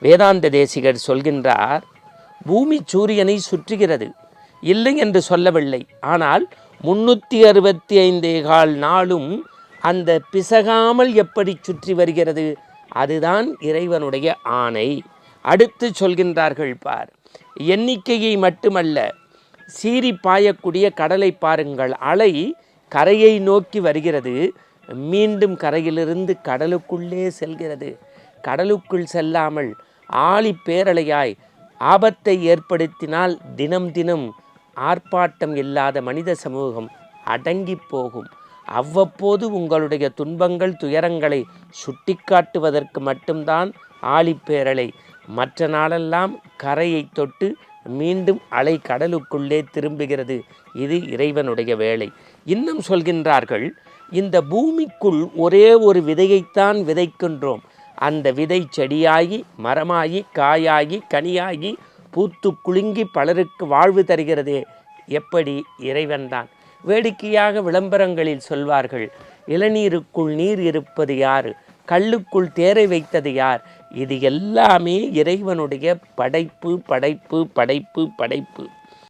வேதாந்த தேசிகர் சொல்கின்றார், பூமி சூரியனை சுற்றுகிறது, இல்லை என்று சொல்லவில்லை. ஆனால் 365 நாளும் அந்த பிசகாமல் எப்படி சுற்றி வருகிறது, அதுதான் இறைவனுடைய ஆணை. அடுத்து சொல்கின்றார்கள், பார், எண்ணிக்கையை மட்டுமல்ல, சீறி பாயக்கூடிய கடலை பாருங்கள். அலை கரையை நோக்கி வருகிறது, மீண்டும் கரையிலிருந்து கடலுக்குள்ளே செல்கிறது. கடலுக்குள் செல்லாமல் ஆழி பேரலையாய் ஆபத்தை ஏற்படுத்தினால் தினம் தினம் ஆர்ப்பாட்டம் இல்லாத மனித சமூகம் அடங்கி போகும். அவ்வப்போது உங்களுடைய துன்பங்கள் துயரங்களை சுட்டிக்காட்டுவதற்கு மட்டும்தான் ஆழிப்பேரலை. மற்ற நாளெல்லாம் கரையை தொட்டு மீண்டும் அலை கடலுக்குள்ளே திரும்புகிறது. இது இறைவனுடைய வேலை. இன்னும் சொல்கின்றார்கள், இந்த பூமிக்குள் ஒரே ஒரு விதையைத்தான் விதைக்கின்றோம். அந்த விதை செடியாகி மரமாகி காயாகி கனியாகி பூத்து குலுங்கி பலருக்கு வாழ்வு தருகிறதே, எப்படி? இறைவன்தான். வேடிக்கையாக விளம்பரங்களில் சொல்வார்கள், இளநீருக்குள் நீர் இருப்பது யார், கல்லுக்குள் தேரை வைத்தது யார்? இது எல்லாமே இறைவனுடைய படைப்பு படைப்பு படைப்பு படைப்பு.